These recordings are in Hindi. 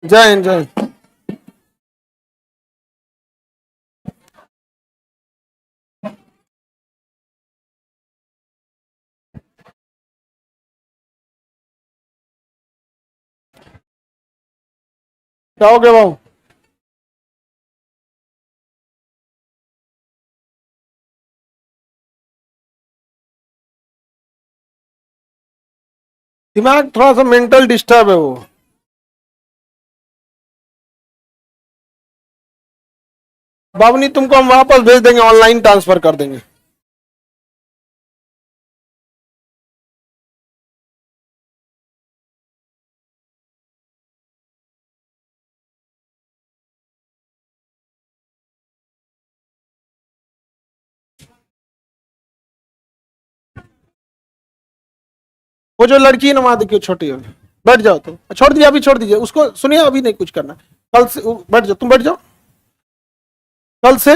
जय हिंद जय हिंद। क्या हो गया बाबू? दिमाग थोड़ा सा मेंटल डिस्टर्ब है वो। बाबूनी तुमको हम वापस भेज देंगे, ऑनलाइन ट्रांसफर कर देंगे। वो जो लड़की है ना वहां देखियो, छोटी है। बैठ जाओ तुम, छोड़ दिया, अभी छोड़ दीजिए उसको, सुनिए अभी नहीं कुछ करना। कल से बैठ जाओ, तुम बैठ जाओ कल से।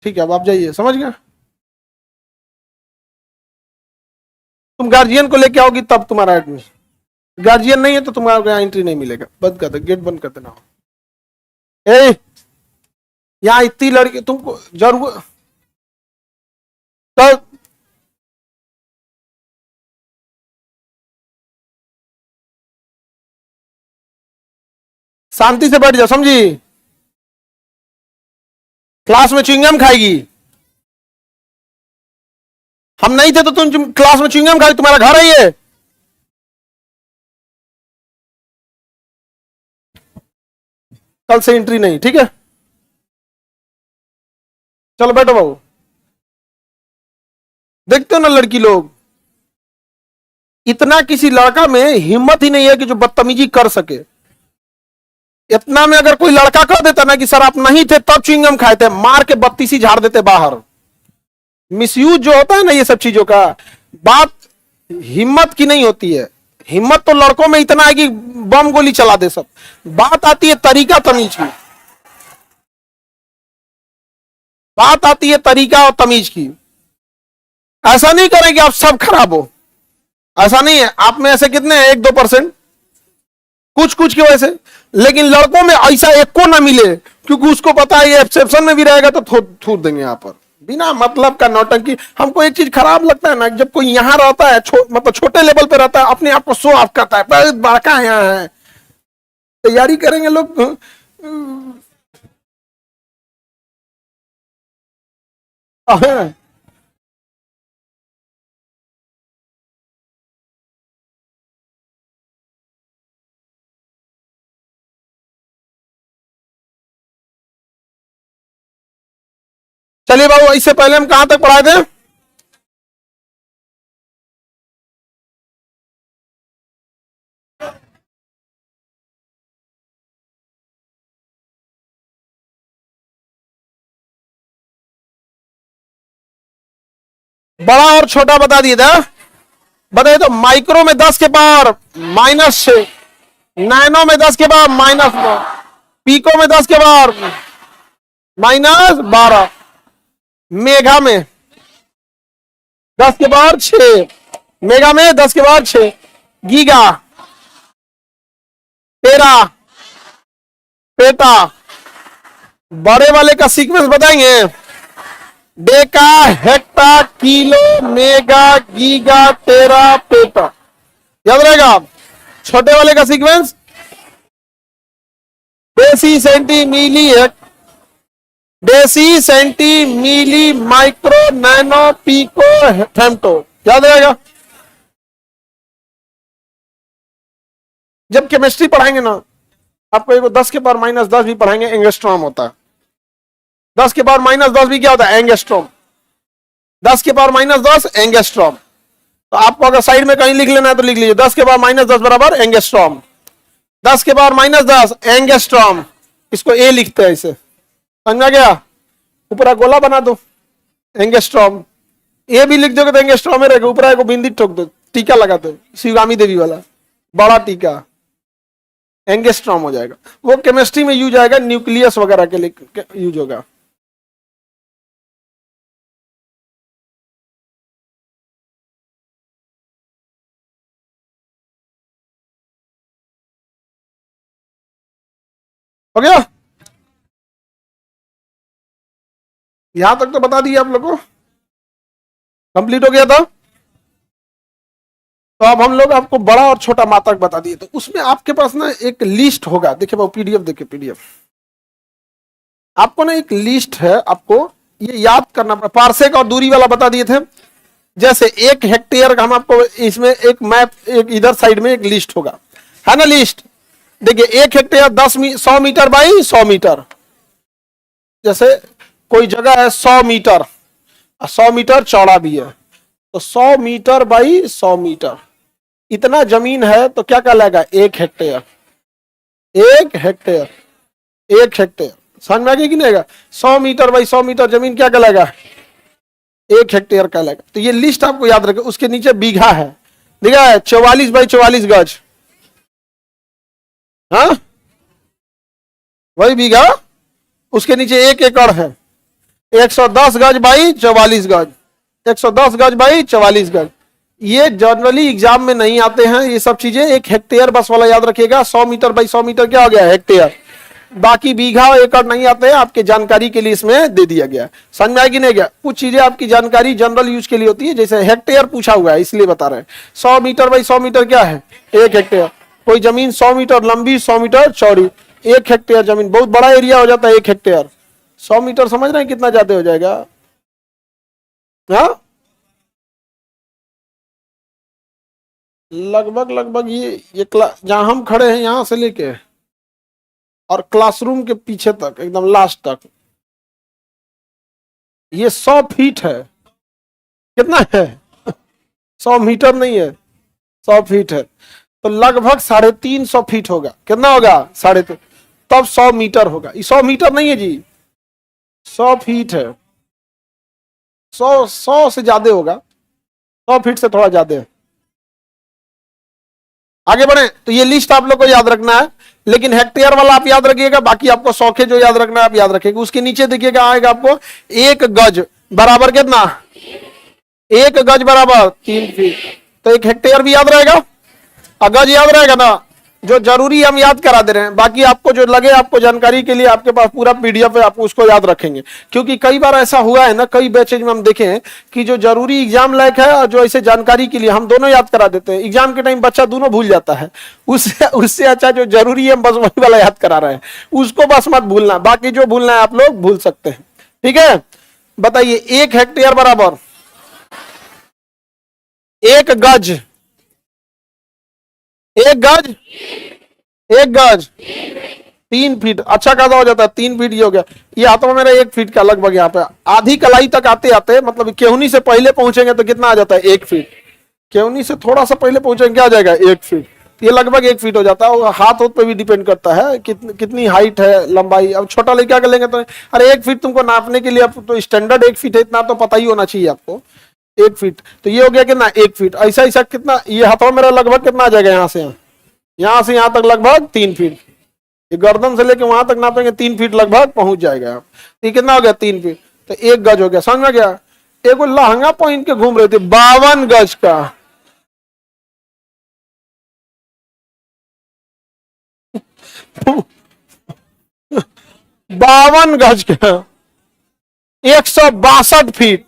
ठीक है, अब आप जाइए, समझ गया। तुम गार्जियन को लेके आओगी तब तुम्हारा एडमिशन। गार्जियन नहीं है तो तुम्हारा यहाँ एंट्री नहीं मिलेगा। बंद कर दे, गेट बंद कर देना। ए, यहाँ इतनी लड़की तुमको जरूर कल। शांति से बैठ जाओ, समझी। क्लास में च्युइंगम खाएगी। हम नहीं थे तो तुम क्लास में च्युइंगम खाई, तुम्हारा घर है ये। कल से एंट्री नहीं, ठीक है। चलो बैठो बाबू। देखते हो ना लड़की लोग, इतना किसी लड़का में हिम्मत ही नहीं है कि जो बदतमीजी कर सके। इतना में अगर कोई लड़का कह देता ना कि सर आप नहीं थे तब च्युइंगम खाए थे, मार के बत्तीसी झाड़ देते बाहर। मिसयूज जो होता है ना ये सब चीजों का, बात हिम्मत की नहीं होती है। हिम्मत तो लड़कों में इतना है कि बम गोली चला दे सब। बात आती है तरीका तमीज की। बात आती है तरीका और तमीज की। ऐसा नहीं करें कि आप सब खराब हो। ऐसा नहीं है, आप में ऐसे कितने हैं, 1-2%, कुछ कुछ की वजह से। लेकिन लड़कों में ऐसा एक को ना मिले, क्योंकि उसको पता है ये एक्सेप्शन में भी रहेगा तो थूर देंगे यहाँ पर बिना मतलब का नौटंकी। हमको एक चीज खराब लगता है ना, जब कोई यहाँ रहता है मतलब छोटे लेवल पे रहता है, अपने आप को शो ऑफ करता है, बहुत बड़का यहाँ है। तैयारी करेंगे लोग। चलिए बाबू, इससे पहले हम कहां तक पढ़ाए थे? बड़ा और छोटा बता दिए था। बताइए तो, माइक्रो में 10 के पावर -6, नैनो में 10 के पावर -9, पीको में 10 के पावर -12, मेगा में 10 के पावर 6, मेगा में 10 के पावर 6, गीगा, टेरा, पेटा। बड़े वाले का सीक्वेंस बताएंगे? Deca, hecta, kilo, mega, giga, tera, peta. याद रहेगा? छोटे वाले का sequence deci, centi, milli, deci, centi, milli, micro, nano, pico, femto. याद रहेगा? जब केमिस्ट्री पढ़ाएंगे ना, आपको एक 10 के पावर -10 भी पढ़ाएंगे, एंगस्ट्रॉम होता है। 10 के पावर -10 भी क्या होता है? एंगस्ट्रॉम। 10 के पावर -10 एंगस्ट्रॉम। तो आपको अगर साइड में कहीं लिख लेना है तो लिख लीजिए, 10 के पावर -10 बराबर एंगस्ट्रॉम। 10 के पावर -10 एंगस्ट्रॉम। इसको ए लिखते हैं इसे, समझा गया? ऊपर गोला बना दो, एंगस्ट्रॉम। ए भी लिख दोगे तो एंगस्ट्रॉम में रहेगा, ऊपर को बिंदी ठोक दो, टीका लगा दो, शिवगामी देवी वाला बड़ा टीका, एंगस्ट्रॉम हो जाएगा। वो केमिस्ट्री में यूज आएगा, न्यूक्लियस वगैरह के लिए यूज होगा। हो गया? यहां तक तो बता दिया आप लोग को, कंप्लीट हो गया था। तो अब हम लोग आपको बड़ा और छोटा मात्रक बता दिए, तो उसमें आपके पास ना एक लिस्ट होगा, देखिए वो पीडीएफ, देखिए पीडीएफ, आपको ना एक लिस्ट है, आपको ये याद करना पड़ा। पार्सेक और दूरी वाला बता दिए थे। जैसे 1 हेक्टेयर का हम आपको इसमें एक मैप, एक इधर साइड में एक लिस्ट होगा, है ना लिस्ट। देखिए 1 हेक्टेयर 100 मीटर बाई 100 मीटर। जैसे कोई जगह है 100 मीटर, 100 मीटर चौड़ा भी है, तो 100 मीटर बाई 100 मीटर इतना जमीन है, तो क्या कहलाएगा? 1 हेक्टेयर। 1 हेक्टेयर, 1 हेक्टेयर समझ में आ गया कि नहीं आएगा? 100 मीटर बाई 100 मीटर जमीन क्या कहलाएगा? 1 हेक्टेयर कहलाएगा। तो ये लिस्ट आपको याद रखें। उसके नीचे बीघा है, बीघा है 44 बाई 44 गज, हाँ वही बीघा। उसके नीचे 1 एकड़ है, 110 गज बाई 44 गज, 110 गज बाई 44 गज। ये जनरली एग्जाम में नहीं आते हैं ये सब चीजें। 1 हेक्टेयर बस वाला याद रखिएगा। 100 मीटर बाई 100 मीटर क्या हो गया? हेक्टेयर। बाकी बीघा और एकड़ नहीं आते हैं, आपके जानकारी के लिए इसमें दे दिया गया। समझ में आया कि नहीं गया? कुछ चीजें आपकी जानकारी जनरल यूज के लिए होती है, जैसे हेक्टेयर पूछा हुआ है इसलिए बता रहे हैं। 100 मीटर बाई 100 मीटर क्या है? 1 हेक्टेयर। कोई जमीन 100 मीटर लंबी 100 मीटर चौड़ी, 1 हेक्टेयर जमीन, बहुत बड़ा एरिया हो जाता है 1 हेक्टेयर। 100 मीटर समझ रहे हैं कितना ज्यादा हो जाएगा? हाँ लगभग लगभग ये जहां हम खड़े हैं यहां से लेके और क्लासरूम के पीछे तक एकदम लास्ट तक, ये 100 फीट है। कितना है? 100 मीटर नहीं है, 100 फीट है। तो लगभग 350 फीट होगा। कितना होगा? 3.5, तब 100 मीटर होगा। 100 मीटर नहीं है जी, 100 फीट है। 100 से ज्यादा होगा, 100 फीट से थोड़ा ज्यादा है। आगे बढ़े, तो ये लिस्ट आप लोग को याद रखना है, लेकिन हेक्टेयर वाला आप याद रखिएगा, बाकी आपको सौखे जो याद रखना है आप याद रखिएगा। उसके नीचे देखिएगा आएगा आपको 1 गज बराबर कितना? 1 गज बराबर 3 फीट। तो 1 हेक्टेयर भी याद रहेगा और गज याद रहेगा ना। जो जरूरी हम याद करा दे रहे हैं, बाकी आपको जो लगे आपको जानकारी के लिए आपके पास पूरा पीडीएफ है, आप उसको याद रखेंगे। क्योंकि कई बार ऐसा हुआ है ना, कई बैचेज में हम देखे हैं कि जो जरूरी एग्जाम लायक है और जो ऐसे जानकारी के लिए हम दोनों याद करा देते हैं, एग्जाम के टाइम बच्चा दोनों भूल जाता है। उससे उससे अच्छा जो जरूरी है हम बस वही वाला याद करा रहे हैं, उसको बस मत भूलना, बाकी जो भूलना है आप लोग भूल सकते हैं। ठीक है, बताइए 1 हेक्टेयर बराबर 1 गज, 1 गज, 1 गज 3 फीट। अच्छा खासा हो जाता है 3 फीट। ये हो गया, ये आता है मेरा 1 फीट का लगभग। यहाँ पे आधी कलाई तक आते आते, मतलब केहूनी से पहले पहुंचेंगे तो कितना आ जाता है? 1 फीट। केहूनी से थोड़ा सा पहले पहुंचेंगे क्या आ जाएगा? 1 फीट। ये लगभग 1 फीट हो जाता है। हाथ हाथ पे भी डिपेंड करता है कितनी हाइट है, लंबाई। अब छोटा लड़का कर लेंगे तो अरे 1 फीट तुमको नापने के लिए, अब तो स्टैंडर्ड 1 फीट है, इतना तो पता ही होना चाहिए आपको। 1 फीट, तो ये हो गया कितना? 1 फीट। ऐसा ऐसा कितना, ये हाथों मेरा लगभग कितना आ जाएगा? यहाँ से यहाँ तक लगभग 3 फीट। ये गर्दन से लेके वहां तक नापेंगे 3 फीट लगभग पहुंच जाएगा। ये कितना हो गया? 3 फीट। तो 1 गज हो गया। समझ में गया? एक लहंगा पहन के घूम रहे थे 52 गज का। बावन गज का 162 फीट।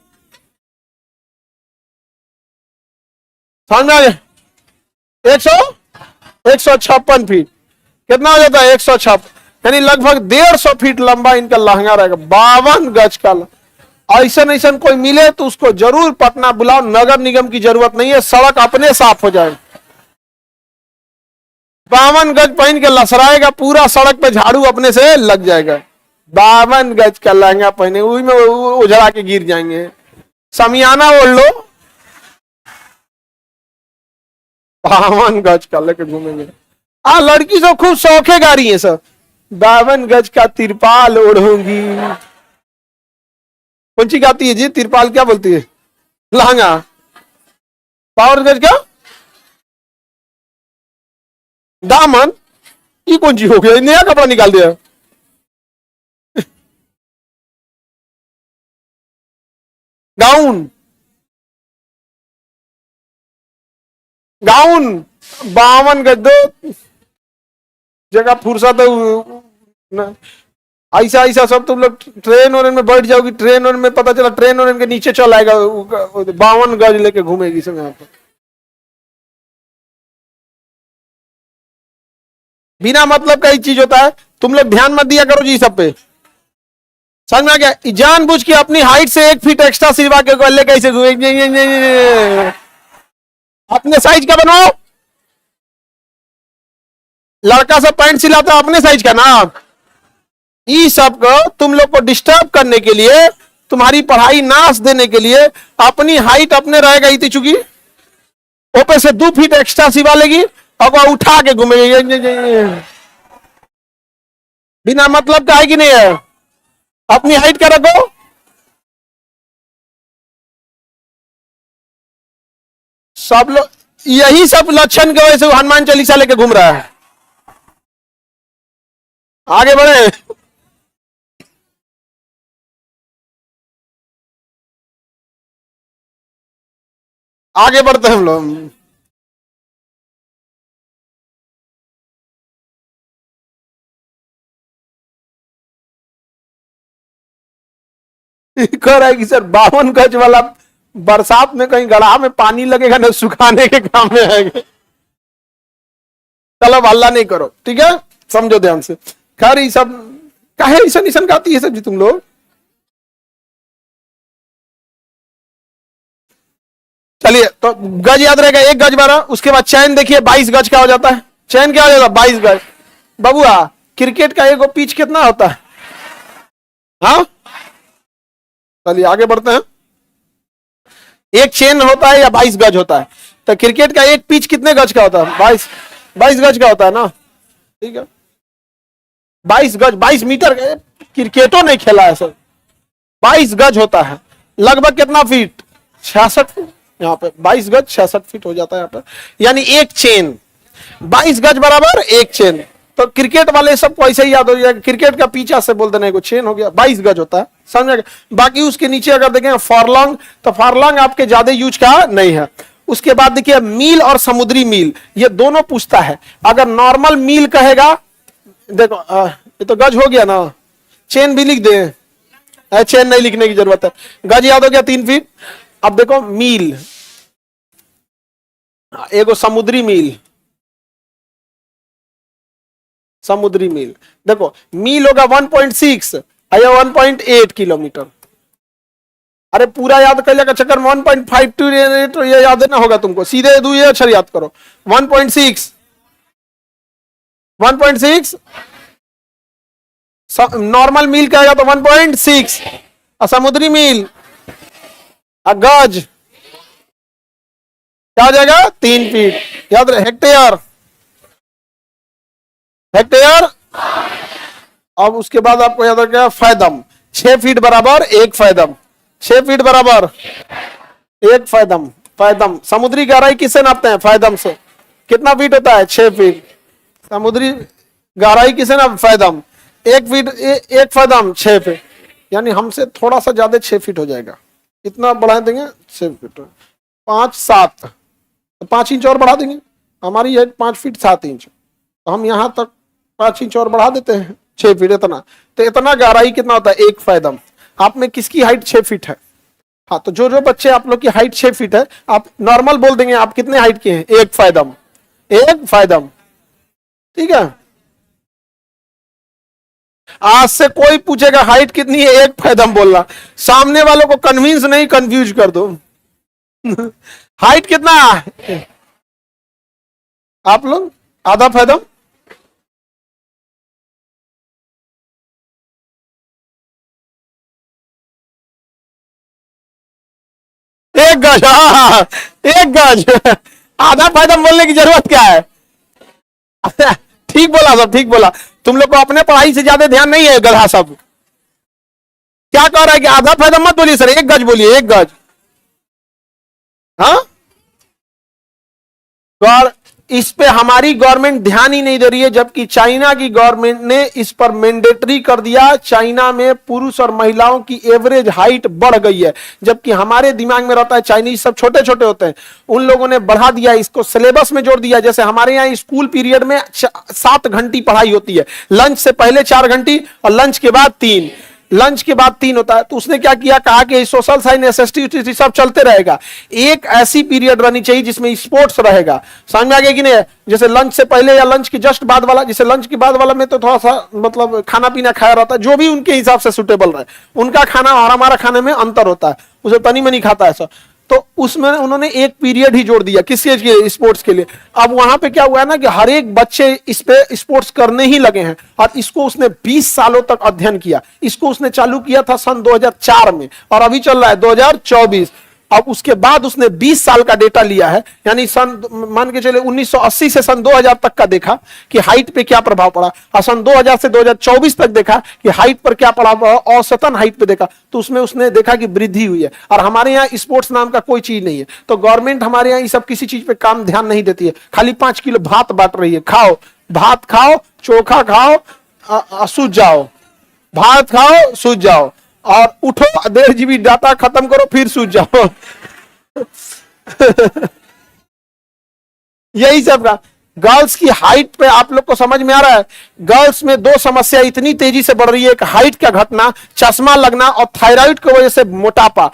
समझ में आ गया? 156 फीट। कितना हो जाता है? 156, यानी लगभग 150 फीट लंबा इनका लहंगा रहेगा। 52 गज का। ऐसा ऐसा कोई मिले तो उसको जरूर पटना बुलाओ, नगर निगम की जरूरत नहीं है, सड़क अपने साफ हो जाए। 52 गज पहन के लसराएगा, पूरा सड़क पे झाड़ू अपने से लग जाएगा। 52 गज का लहंगा पहने, उसी में उजड़ा के गिर जाएंगे। समियाना ओढ़ लो, 52 गज का लेके घूमेंगे। लड़की सब खूब शौखे गारी है सब। 52 गज का तिरपाल ओढ़ूंगी। कौन सी गाती है जी? तिरपाल क्या बोलती है? लहंगा। 52 गज का दामन, ये कौन सी हो गया? नया कपड़ा निकाल दिया। गाउन, गाउन 52 गज। दो जगह फुर्सत है ना ऐसा ऐसा सब तुम लोग ट्रेन और में बैठ जाओगी, ट्रेन और में पता चला ट्रेन और के नीचे चल आएगा, 52 गज लेके घूमेगी सब यहाँ पर। बिना मतलब का ही चीज होता है, तुम लोग ध्यान मत दिया करो जी सब पे। समझ में आ गया? जानबूझ के अपनी हाइट से 1 फीट एक्स्ट्रा सिलवा के गले कैसे अपने साइज का बनाओ। लड़का सब पैंट सिलाता है अपने साइज का ना। ये सब को तुम लोग को डिस्टर्ब करने के लिए, तुम्हारी पढ़ाई नाश देने के लिए, अपनी हाइट अपने रहेगा इतनी चुकी, ऊपर से 2 फीट एक्स्ट्रा सिवा लेगी और वो उठा के घूमेगी। बिना मतलब का है कि नहीं है? अपनी हाइट का रखो। सब लोग यही सब लक्षण की वजह से हनुमान चालीसा लेके घूम रहा है। आगे बढ़े। आगे बढ़ते हैं हम लोग। कह रहा है कि सर 52 गज वाला बरसात में कहीं गढ़ा में पानी लगेगा ना, सुखाने के काम में आएगा। चलो हल्ला नहीं करो, ठीक है, समझो ध्यान से। खैर ये सब काहे ऐसा निशन गाती है सब जी तुम लोग। चलिए तो गज याद रहेगा, 1 गज 12। उसके बाद चैन देखिए 22 गज का हो जाता है। चैन क्या हो जाता है? 22 गज। बबुआ क्रिकेट का एक पिच कितना होता है? हाँ चलिए आगे बढ़ते हैं। एक चेन होता है या 22 गज होता है? तो क्रिकेट का एक पिच कितने गज का होता है? 22 गज का होता है ना, ठीक है। 22 गज, 22 मीटर। क्रिकेटों नहीं खेला है सर। 22 गज होता है, लगभग कितना फीट? 66 फीट। यहाँ पे 22 गज 66 फीट हो जाता है यहाँ पे। यानी एक चेन 22 गज बराबर एक चेन। तो क्रिकेट वाले सबको ऐसे ही याद हो जाएगा, क्रिकेट का पीछा से बोल देना, चेन हो गया 22 गज होता है, समझ। बाकी उसके नीचे अगर देखें फॉरलॉन्ग, तो फॉरलॉन्ग आपके ज्यादा यूज का नहीं है। उसके बाद देखिए मील और समुद्री मील, ये दोनों पूछता है। अगर नॉर्मल मील कहेगा, देखो ये तो गज हो गया ना, चेन भी लिख दे, चेन नहीं लिखने की जरूरत है। गज याद हो गया 3 फीट। अब देखो मील, एगो समुद्री मील, समुद्री मील देखो, मील होगा 1.6 या 1.8 किलोमीटर। अरे पूरा याद कर लेगा चक्कर में 1.52 तो ये याद ना होगा तुमको, सीधे दो ये अक्षर याद करो। 1.6 1.6 नॉर्मल मील कहेगा तो 1.6, और समुद्री मील गज क्या हो जाएगा? 3 फीट। याद रहे हेक्टेयर, हेक्टेयर। अब उसके बाद आपको याद रखेगा फैदम, 6 फीट बराबर 1 फैदम, 6 फीट बराबर 1 फैदम। फैदम समुद्री गहराई किससे नापते हैं? फैदम से। कितना फीट होता है? 6 फीट। समुद्री गहराई किससे नाप? फैदम। 1 फीट 1 फैदम 6 फीट, यानी हमसे थोड़ा सा ज्यादा 6 फीट हो जाएगा। कितना बढ़ा देंगे? 6 फीट 5 7, तो 5 इंच और बढ़ा देंगे। हमारी है 5 फीट 7 इंच, तो हम यहां तक 5 इंच और बढ़ा देते हैं, 6 फीट इतना। तो इतना गहराई कितना होता है? 1 फैदम। आप में किसकी हाइट 6 फीट है? हाँ, तो जो जो बच्चे आप लोग की हाइट 6 फीट है, आप नॉर्मल बोल देंगे आप कितने हाइट के हैं? 1 फैदम, 1 फैदम, ठीक है। आज से कोई पूछेगा हाइट कितनी है, 1 फैदम बोलना। सामने वालों को कन्विंस नहीं, कंफ्यूज कर दो। हाइट कितना है आप लोग? आधा फैदम। 1 गज, हाँ 1 गज। आधा फैदम बोलने की जरूरत क्या है? ठीक बोला सब, ठीक बोला। तुम लोग को अपने पढ़ाई से ज्यादा ध्यान नहीं है गधा सब। क्या कह रहा है कि आधा फैदम मत बोलिए सर, 1 गज बोलिए, 1 गज। हाँ और इस पे हमारी गवर्नमेंट ध्यान ही नहीं दे रही है, जबकि चाइना की गवर्नमेंट ने इस पर मैंडेटरी कर दिया। चाइना में पुरुष और महिलाओं की एवरेज हाइट बढ़ गई है, जबकि हमारे दिमाग में रहता है चाइनीज सब छोटे छोटे होते हैं। उन लोगों ने बढ़ा दिया, इसको सिलेबस में जोड़ दिया। जैसे हमारे यहाँ स्कूल पीरियड में 7 घंटी पढ़ाई होती है, लंच से पहले 4 घंटी और लंच के बाद 3, लंच के बाद 3 होता है। तो उसने क्या किया, कहा कि सोशल साइंस, एसएसटी सब चलते रहेगा, एक ऐसी पीरियड रहनी चाहिए जिसमें स्पोर्ट्स रहेगा। समझ में आ गया कि नहीं? जैसे लंच से पहले या लंच के जस्ट बाद वाला, जैसे लंच के बाद वाला में तो थोड़ा सा मतलब खाना पीना खाया रहता है, जो भी उनके हिसाब से सुटेबल रहे। उनका खाना और हमारा खाने में अंतर होता है, उसे तनी मनी खाता है ऐसा। तो उसमें उन्होंने एक पीरियड ही जोड़ दिया, किस चीज के लिए? स्पोर्ट्स के लिए। अब वहां पे क्या हुआ है ना कि हर एक बच्चे इस पे स्पोर्ट्स करने ही लगे हैं, और इसको उसने 20 सालों तक अध्ययन किया। इसको उसने चालू किया था सन 2004 में, और अभी चल रहा है 2024। अब उसके बाद उसने 20 साल का डेटा लिया है, यानी सन मान के चले 1980 से सन 2000 तक का देखा कि हाइट पे क्या प्रभाव पड़ा, और सन 2000 से 2024 तक देखा कि हाइट पर क्या प्रभाव पड़ा, औसतन हाइट पे देखा, तो उसमें उसने देखा कि वृद्धि हुई है। और हमारे यहाँ स्पोर्ट्स नाम का कोई चीज नहीं है, तो गवर्नमेंट हमारे यहाँ ये सब किसी चीज पे काम ध्यान नहीं देती है, खाली 5 किलो भात बांट रही है। खाओ भात, खाओ चोखा, खाओ सूझ जाओ, भात खाओ सूझ जाओ, और उठो 1.5 GB डाटा खत्म करो फिर सूझ जाओ। यही सब का। गर्ल्स की हाइट पे आप लोग को समझ में आ रहा है? गर्ल्स में 2 समस्या इतनी तेजी से बढ़ रही है, एक हाइट का घटना, चश्मा लगना, और थायराइड की वजह से मोटापा।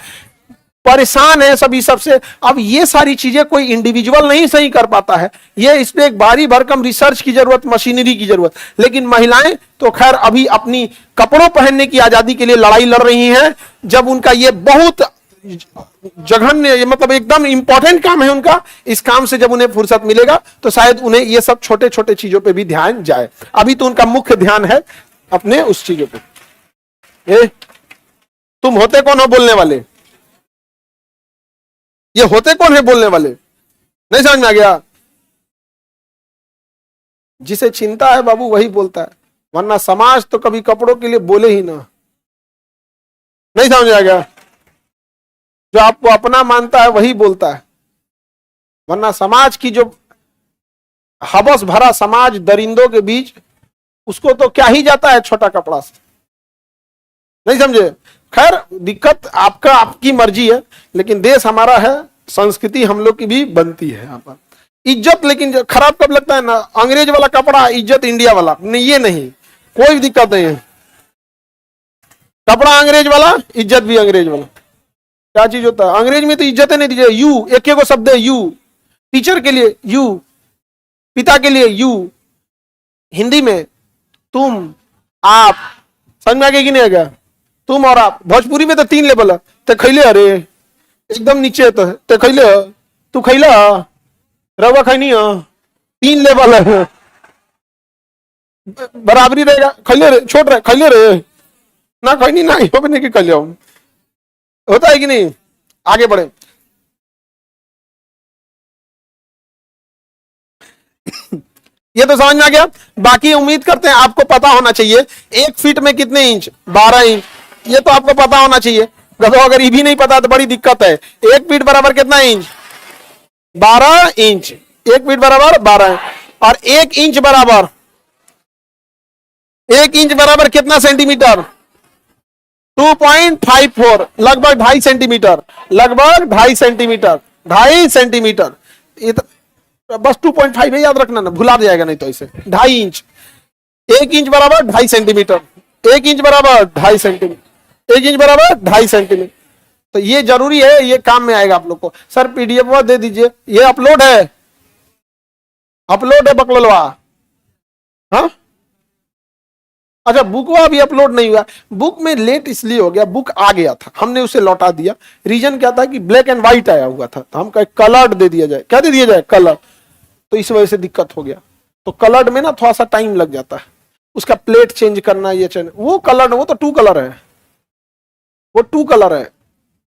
परेशान है सभी सबसे। अब ये सारी चीजें कोई इंडिविजुअल नहीं सही कर पाता है, ये इस पे एक भारी भरकम रिसर्च की जरूरत, मशीनरी की जरूरत। लेकिन महिलाएं तो खैर अभी अपनी कपड़ों पहनने की आजादी के लिए लड़ाई लड़ रही हैं। जब उनका ये बहुत जघन्य, मतलब एकदम इंपॉर्टेंट काम है उनका, इस काम से जब उन्हें फुर्सत मिलेगा तो शायद उन्हें ये सब छोटे छोटे चीजों पे भी ध्यान जाए। अभी तो उनका मुख्य ध्यान है अपने उस चीजों पे। तुम होते कौन हो बोलने वाले? ये होते कौन है बोलने वाले? नहीं समझ में आ गया? जिसे चिंता है बाबू वही बोलता है, वरना समाज तो कभी कपड़ों के लिए बोले ही ना। नहीं समझ में आ गया? जो आपको अपना मानता है वही बोलता है, वरना समाज की जो हवस भरा समाज दरिंदों के बीच, उसको तो क्या ही जाता है छोटा कपड़ा से। नहीं समझे? खैर दिक्कत आपका, आपकी मर्जी है, लेकिन देश हमारा है, संस्कृति हम लोग की भी बनती है यहाँ पर। इज्जत लेकिन खराब कब लगता है ना, अंग्रेज वाला कपड़ा इज्जत इंडिया वाला नहीं, ये नहीं, कोई दिक्कत नहीं है। कपड़ा अंग्रेज वाला, इज्जत भी अंग्रेज वाला। क्या चीज होता है अंग्रेज में? तो इज्जत नहीं दीजिए। यू, एक को शब्द है यू, टीचर के लिए यू, पिता के लिए यू, हिंदी में तुम, आप। समझ में आ गया कि नहीं आ गया? तुम और आप। भोजपुरी में तो 3 लेवल है। ते खैले, अरे एकदम नीचे तो ते खैले, तू खैला, रवा खैनी, 3 लेवल है, बराबरी रहेगा। खैले रे, छोट रहे, खैले रे ना, खैनी ना हो नहीं कि खैले, होता है कि नहीं? आगे बढ़े। ये तो समझ में आ गया। बाकी उम्मीद करते हैं आपको पता होना चाहिए 1 फीट में कितने इंच, 12 इंच। ये तो आपको पता होना चाहिए। अगर ये भी नहीं पता तो बड़ी दिक्कत है। 1 फीट बराबर कितना इंच? 12 इंच। 1 फीट बराबर 12 इंच। और 1 इंच बराबर, 1 इंच बराबर कितना सेंटीमीटर? 2.54, लगभग 2.5 सेंटीमीटर, लगभग 2.5 सेंटीमीटर, 2.5 सेंटीमीटर। ये तो बस 2.5 है, याद रखना ना, भुला जाएगा नहीं तो इसे। 2.5 इंच, 1 इंच बराबर 2.5 सेंटीमीटर, 1 इंच बराबर 2.5 सेंटीमीटर, 1 इंच बराबर 2.5 सेंटीमीटर। तो ये जरूरी है, ये काम में आएगा आप लोग को। सर पीडीएफ दे दीजिए, ये अपलोड है, अपलोड है बकलवा। हाँ अच्छा, बुक वो अभी अपलोड नहीं हुआ। बुक में लेट इसलिए हो गया, बुक आ गया था, हमने उसे लौटा दिया। रीजन क्या था कि ब्लैक एंड व्हाइट आया हुआ था, तो हम कहे कलर्ड दे दिया जाए। क्या दे दिया जाए? कलर। तो इस वजह से दिक्कत हो गया। तो कलर्ड में ना थोड़ा सा टाइम लग जाता है, उसका प्लेट चेंज करना, ये चेंज। वो कलर, वो तो 2 कलर है, वो 2 कलर है,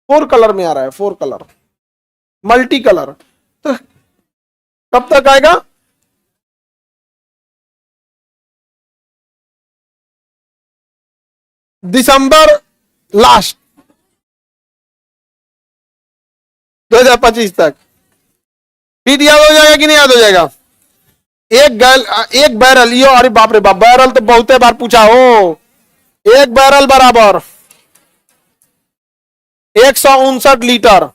4 कलर में आ रहा है, 4 कलर, मल्टी कलर। तो कब तक आएगा? दिसंबर लास्ट 2025 तक। फीट याद हो जाएगा कि नहीं याद हो जाएगा? एक बैरल, यो अरे बाप रे बाप, बैरल तो बहुत बार पूछा हो। एक बैरल बराबर 159 लीटर।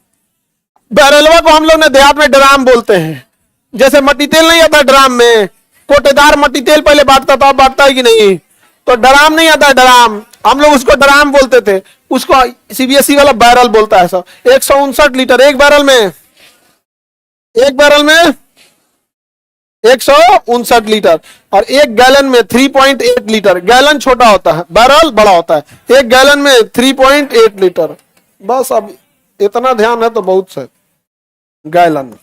बैरलवा को हम लोग ने देहात में ड्राम बोलते हैं। जैसे मट्टी तेल नहीं आता ड्राम में, कोटेदार मट्टी तेल पहले बांटता था, अब बांटता है कि नहीं? तो ड्राम नहीं आता ड्राम, हम लोग उसको ड्राम बोलते थे, उसको सीबीएसई वाला बैरल बोलता है। सब 159 लीटर एक बैरल में, एक बैरल में 159 लीटर। और एक गैलन में 3.8 लीटर। गैलन छोटा होता है, बैरल बड़ा होता है। एक गैलन में 3.8 लीटर। बस अब इतना ध्यान है तो बहुत है। गैलन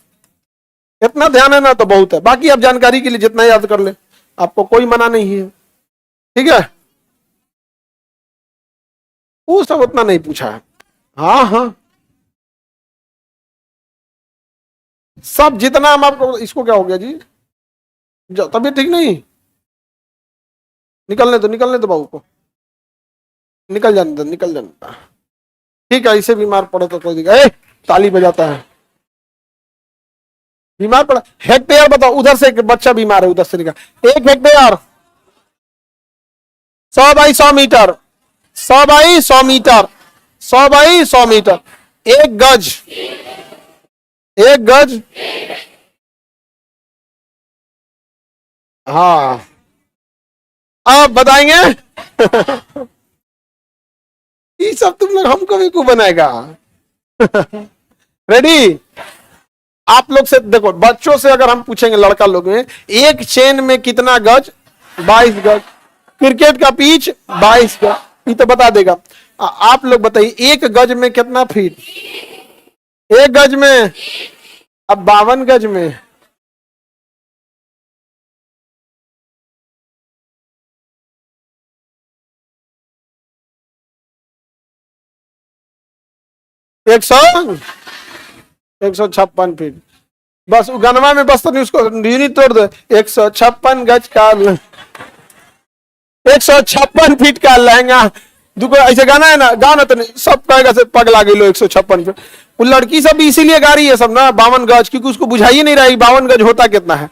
इतना ध्यान है ना तो बहुत है। बाकी आप जानकारी के लिए जितना याद कर ले, आपको कोई मना नहीं है, ठीक है? वो सब उतना नहीं पूछा है। हाँ हाँ, सब जितना हम आपको। इसको क्या हो गया जी? तबीयत ठीक नहीं? निकलने दो बाबू को, निकल जाने दो, निकल जाने दो। ठीक है, इसे बीमार पड़ो तो कोई दिक्कत। ताली बजाता है, बीमार पड़ा। हेक्टेयर बताओ, उधर से एक बच्चा बीमार है, उधर से निकल। 1 hectare 100 by 100 metre, 100 by 100 metre, 100 by 100 metre. एक गज, एक गज, हाँ अब बताएंगे। ये सब तुम लोग हमको भी को बनाएगा। रेडी? आप लोग से देखो, बच्चों से अगर हम पूछेंगे लड़का लोग में, एक चेन में कितना गज? 22 गज। क्रिकेट का पिच 22 गज, ये तो बता देगा। आप लोग बताइए, एक गज में कितना फीट? एक गज में, अब 52 गज में। एक 156 फीट। बस गनवा में बस तो नहीं, उसको यूनिट तोड़ दे। 156 गज का, 156 फीट का लहंगा। दुको ऐसे गाना है ना, गाना तो नहीं, सब कहेगा से पगला गई लो। 156 फीट। वो लड़की सब भी इसीलिए गा रही है सब ना 52 गज, क्योंकि उसको बुझाई नहीं रही 52 गज होता कितना है।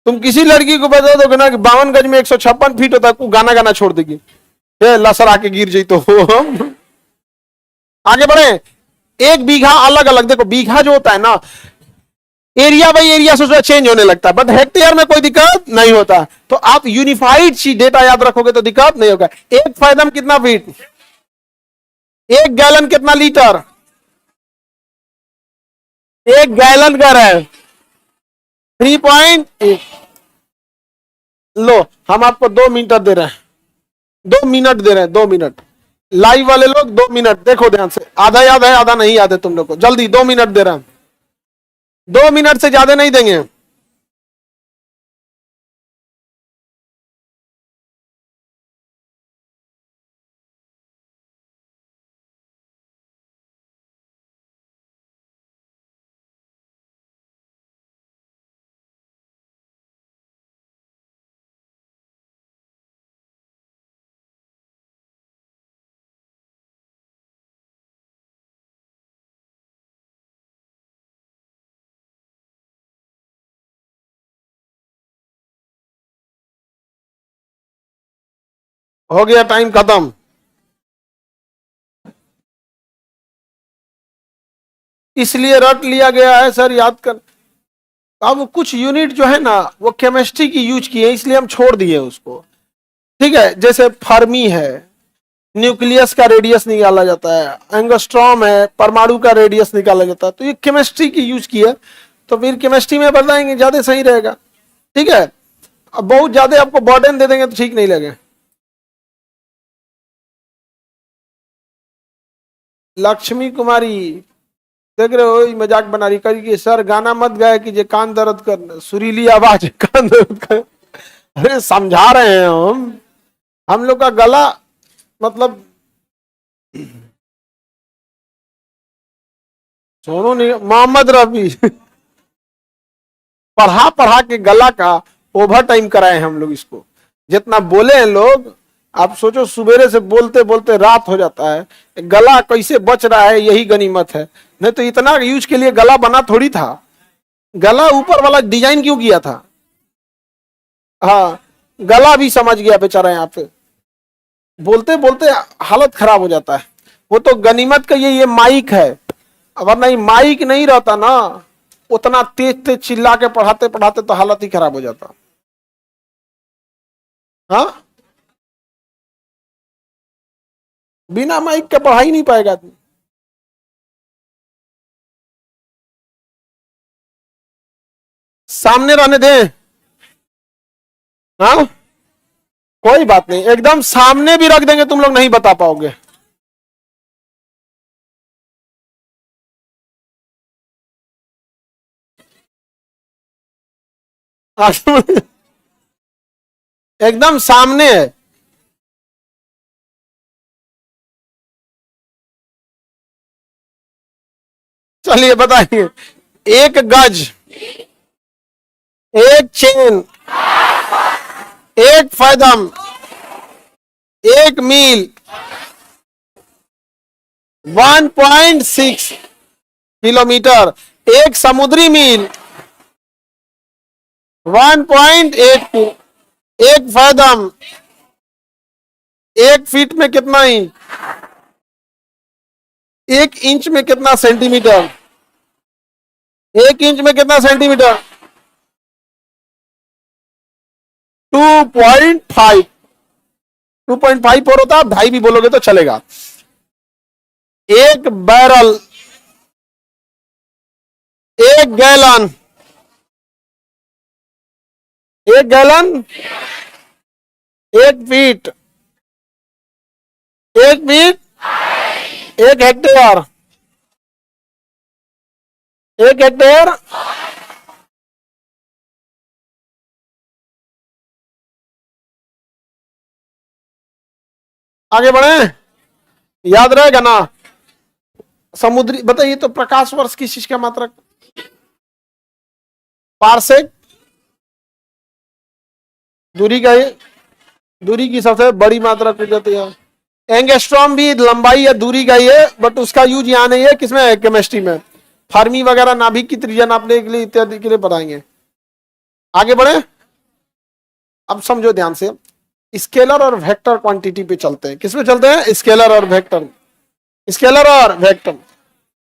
तुम किसी लड़की को बता दोगे ना कि 52 गज में 156 फीट होता है, वो गाना गाना छोड़ देगी, लसर आके गिर जाई तो। आगे बढ़े। एक बीघा अलग अलग, देखो बीघा जो होता है ना, एरिया बाई एरिया से चेंज होने लगता है, बट हेक्टेयर में कोई दिक्कत नहीं होता। तो आप यूनिफाइड सी डेटा याद रखोगे तो दिक्कत नहीं होगा। एक फायदम कितना फीट? एक गैलन कितना लीटर? एक गैलन का है 3.8। लो, हम आपको 2 मिनट दे रहे हैं, 2 मिनट दे रहे हैं, 2 मिनट। लाइव वाले लोग 2 मिनट देखो ध्यान से, आधा याद है आधा नहीं याद है तुम लोग को। जल्दी 2 मिनट दे रहे हैं, 2 मिनट से ज्यादा नहीं देंगे। हो गया टाइम खत्म। इसलिए रट लिया गया है सर, याद कर। अब कुछ यूनिट जो है ना वो केमिस्ट्री की यूज की है, इसलिए हम छोड़ दिए उसको। ठीक है, जैसे फर्मी है, न्यूक्लियस का रेडियस निकाला जाता है, एंगस्ट्रॉम है, परमाणु का रेडियस निकाला जाता है, तो ये केमिस्ट्री की यूज की है, तो फिर केमिस्ट्री में बताएंगे ज्यादा सही रहेगा। ठीक है, अब बहुत ज्यादा आपको बर्डन दे देंगे तो ठीक नहीं लगे। लक्ष्मी कुमारी देख रहे हो, मजाक बना रही करी सर गाना मत गाए कि जे कान दर्द कर, सुरीली आवाज कान दर्द कर। अरे समझा रहे हैं हम लोग का गला मतलब सोनू नहीं, मोहम्मद रफी। पढ़ा पढ़ा के गला का ओवर टाइम कराए हम लोग इसको, जितना बोले हैं लोग। आप सोचो सुबेरे से बोलते बोलते रात हो जाता है, गला कैसे बच रहा है यही गनीमत है, नहीं तो इतना यूज के लिए गला बना थोड़ी था। गला ऊपर वाला डिजाइन क्यों किया था? हाँ, गला भी समझ गया बेचारा यहाँ पे, बोलते बोलते हालत खराब हो जाता है। वो तो गनीमत का ये माइक है, वरना ये माइक नहीं रहता ना, उतना तेज तेज चिल्ला के पढ़ाते पढ़ाते तो हालत ही खराब हो जाता। हाँ, बिना माइक के पढ़ा ही नहीं पाएगा आदमी। सामने रहने दें। हाँ, कोई बात नहीं, एकदम सामने भी रख देंगे तुम लोग नहीं बता पाओगे। एकदम सामने है। चलिए बताइए। एक गज, एक चेन, एक फैदम, एक मील, 1.6 किलोमीटर, एक समुद्री मील 1.8, एक फैदम, एक फीट में कितना इंच, एक इंच में कितना सेंटीमीटर, एक इंच में कितना सेंटीमीटर, 2.5। 2.5 और होता, आप 2.5 भी बोलोगे तो चलेगा। एक बैरल, एक गैलन, एक गैलन, एक फीट, एक फीट, एक हेक्टेयर, एक हेक्टेयर, आगे बढ़े, याद रहेगा ना। समुद्री बताइए तो, प्रकाश वर्ष किस चीज का मात्रक? पारसेक, दूरी का ये, दूरी की सबसे बड़ी मात्रा हो जाती है। एंगस्ट्रॉम भी लंबाई या दूरी का ही है, बट उसका यूज यहाँ नहीं है, किसमें है? केमिस्ट्री में। फर्मी वगैरह नाभिक की त्रिज्या नापने के लिए इत्यादि के लिए बताएंगे। आगे बढ़े, अब समझो ध्यान से, स्केलर और वेक्टर क्वांटिटी पे चलते हैं। किस पे चलते हैं? स्केलर और वेक्टर, स्केलर और वेक्टर।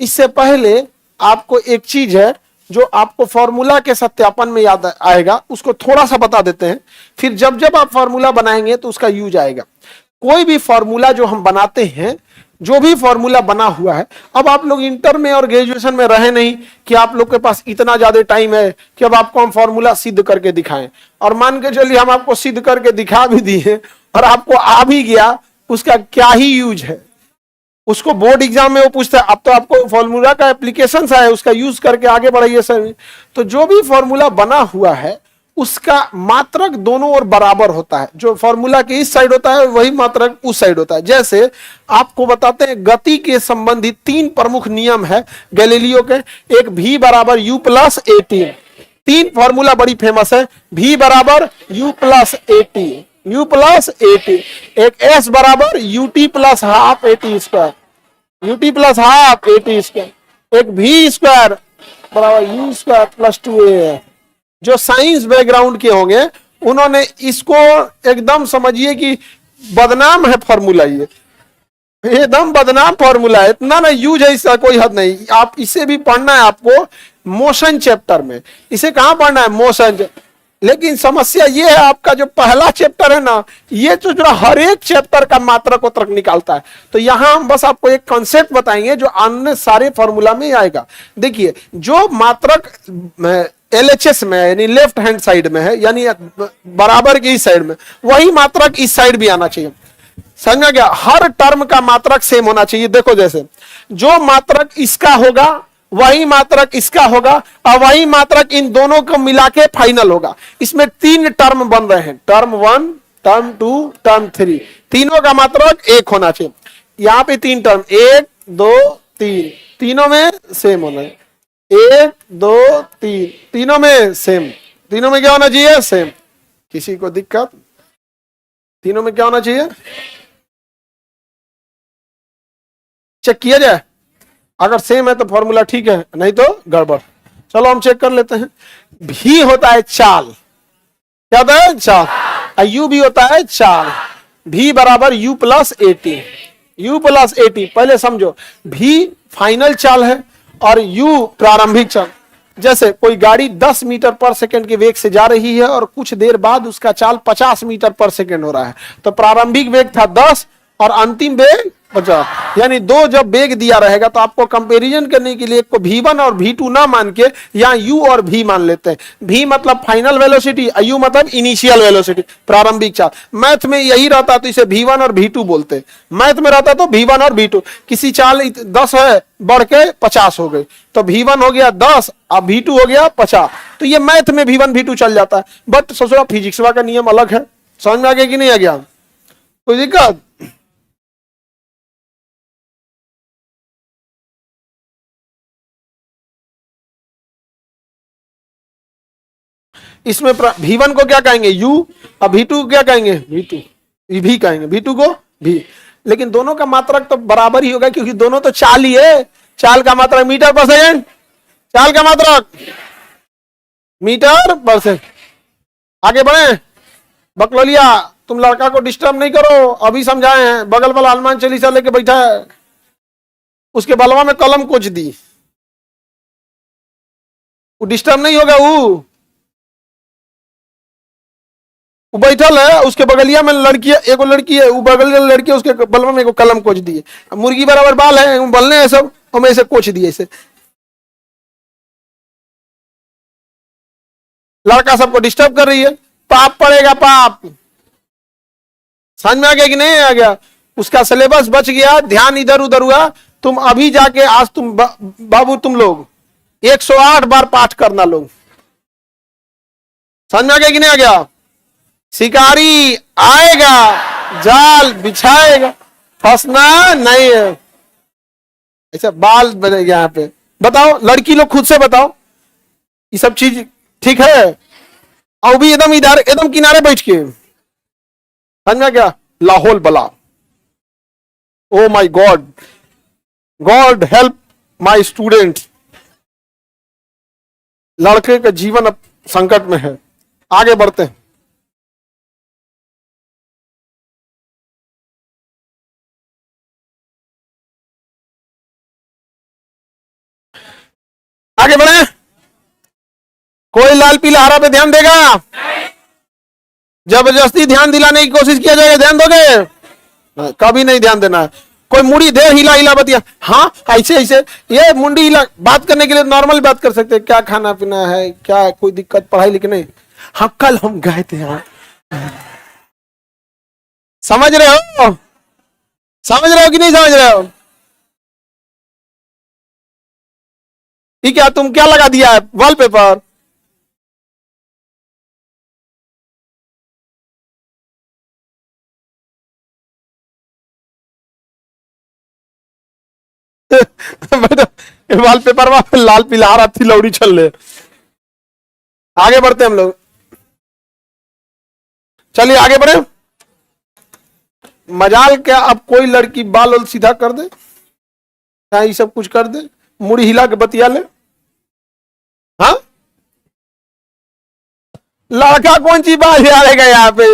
इससे पहले आपको एक चीज है जो आपको फॉर्मूला के सत्यापन में याद आएगा, उसको थोड़ा सा बता देते हैं, फिर जब जब आप फॉर्मूला बनाएंगे तो उसका यूज आएगा। कोई भी फॉर्मूला जो हम बनाते हैं, जो भी फॉर्मूला बना हुआ है, अब आप लोग इंटर में और ग्रेजुएशन में रहे नहीं कि आप लोग के पास इतना ज्यादा टाइम है कि अब आपको हम फॉर्मूला सिद्ध करके दिखाएं, और मान के चलिए हम आपको सिद्ध करके दिखा भी दिए और आपको आ भी गया, उसका क्या ही यूज है? उसको बोर्ड एग्जाम में वो पूछता है, अब तो आपको फॉर्मूला का एप्लीकेशन है, उसका यूज करके आगे बढ़ाइए सर। तो जो भी फॉर्मूला बना हुआ है उसका मात्रक दोनों ओर बराबर होता है। जो फॉर्मूला के इस साइड होता है वही मात्रक उस साइड होता है। जैसे आपको बताते हैं, गति के संबंधित 3 प्रमुख नियम है गैलीलियो के। एक v बराबर u plus A T, 3 formula बड़ी फेमस है। v बराबर u plus A T, u plus A T. एक s बराबर ut plus half A T square, ut plus half A T square. एक v स्क्वायर बराबर u स्क्वायर प्लस 2a है। जो साइंस बैकग्राउंड के होंगे उन्होंने इसको एकदम समझिए कि बदनाम है फॉर्मूला, ये एकदम बदनाम फॉर्मूला है, इतना ना यूज है इसका कोई हद नहीं। आप इसे भी पढ़ना है आपको मोशन चैप्टर में, इसे कहां पढ़ना है? मोशन। लेकिन समस्या ये है, आपका जो पहला चैप्टर है ना, ये तो जो हर एक चैप्टर का मात्रक उतरक निकालता है। तो यहां हम बस आपको एक कॉन्सेप्ट बताएंगे जो अन्य सारे फॉर्मूला में आएगा। देखिए, जो मात्रक LHS में यानी लेफ्ट हैंड साइड में है, यानी बराबर की इस साइड में, वही मात्रक इस साइड भी आना चाहिए। समझा गया? हर टर्म का मात्रक सेम होना चाहिए। देखो, जैसे जो मात्रक इसका होगा वही मात्रक इसका होगा, और वही मात्रक इन दोनों को मिला के फाइनल होगा। इसमें 3 टर्म बन रहे हैं, टर्म 1, टर्म 2, टर्म 3, तीनों का मात्रक एक होना चाहिए। यहां पे 3 टर्म, 1 2 3, तीनों में सेम होना है। 1 2 3, तीनों में सेम। तीनों में क्या होना चाहिए? सेम। किसी को दिक्कत? तीनों में क्या होना चाहिए? चेक किया जाए, अगर सेम है तो फॉर्मूला ठीक है, नहीं तो गड़बड़। चलो हम चेक कर लेते हैं। भी होता है चाल, क्या होता है? चाल। यू भी होता है चाल। भी बराबर यू प्लस 80, यू प्लस 80। पहले समझो, भी फाइनल चाल है और यू प्रारंभिक चाल। जैसे कोई गाड़ी 10 मीटर पर सेकंड के वेग से जा रही है और कुछ देर बाद उसका चाल 50 मीटर पर सेकंड हो रहा है, तो प्रारंभिक वेग था 10 और अंतिम वेग 50, यानी दो जब वेग दिया रहेगा तो आपको कंपैरिजन करने के लिए एक को V1 और V2 ना मान के यहाँ U और V मान लेते हैं। V मतलब फाइनल वेलोसिटी, U मतलब इनिशियल वेलोसिटी, प्रारंभिक चाल। मैथ में यही रहता तो इसे V1 और V2 बोलते। मैथ में रहता तो V1 और V2। किसी चाल 10 है बढ़ के 50 हो गई तो V1 हो गया 10 और V2 हो गया 50, तो ये मैथ में V1 V2 चल जाता है। बट सोचो फिजिक्स का नियम अलग है। समझ में आ गया कि नहीं आ गया? कोई दिक्कत? इसमें V1 को क्या कहेंगे? U, और V2 को क्या कहेंगे? V2, V कहेंगे। V2 को V। लेकिन दोनों का मात्रक तो बराबर ही होगा क्योंकि दोनों तो चाल ही है। चाल का मात्रक मीटर पर सेकंड, चाल का मात्रक मीटर पर सेकंड। आगे बढ़े। बकलोलिया, तुम लड़का को डिस्टर्ब नहीं करो, अभी समझाए हैं। बगल वाला हनुमान चालीसा लेके बैठा है, उसके बलवा में कलम कुछ दी, वो डिस्टर्ब नहीं होगा। वो बैठल है, उसके बगलिया में लड़की, एगो लड़की है, वो बगल लड़की है, उसके बलवा में एगो कलम कोच दिए। मुर्गी बराबर बाल है, बलने है सब, हमें ऐसे कोच दिए। ऐसे लड़का सबको डिस्टर्ब कर रही है, पाप पड़ेगा पाप। समझ में आ गया कि नहीं आ गया? उसका सिलेबस बच गया, ध्यान इधर उधर हुआ। तुम अभी जाके आज तुम बाबू तुम लोग 108 बार पाठ करना लोग। समझ में आ गया कि नहीं आ गया? शिकारी आएगा, जाल बिछाएगा, फंसना नहीं है। ऐसा बाल बनेगा यहाँ पे। बताओ लड़की लोग खुद से बताओ, ये सब चीज ठीक है? और भी एकदम इधर एकदम किनारे बैठ के, समझ में क्या? लाहौल बला, oh my God, God help my student. लड़के का जीवन अब संकट में है। आगे बढ़ते हैं। आगे बढ़े। कोई लाल पीला हरा पे ध्यान देगा? जबरदस्ती ध्यान दिलाने की कोशिश किया जाएगा, ध्यान दोगे? कभी नहीं ध्यान देना है। कोई मुड़ी दे हिला हिला बतिया, हाँ ऐसे ऐसे, ये मुंडी हिला। बात करने के लिए नॉर्मल बात कर सकते हैं, क्या खाना पीना है, क्या कोई दिक्कत, पढ़ाई लिखने? हाँ कल हम गए थे यहाँ। समझ रहे हो? समझ रहे हो कि नहीं समझ रहे हो? ठीक है, तुम क्या लगा दिया है वॉलपेपर? वॉलपेपर में लाल पीला हरा थी लौड़ी चल रहे। आगे बढ़ते हम लोग, चलिए आगे बढ़े। मजाल क्या अब कोई लड़की बाल वाल सीधा कर दे, ये सब कुछ कर दे, मुड़ी हिला के बतिया ले। हाँ लड़का कौन सी बात हिला रहेगा यहाँ पे?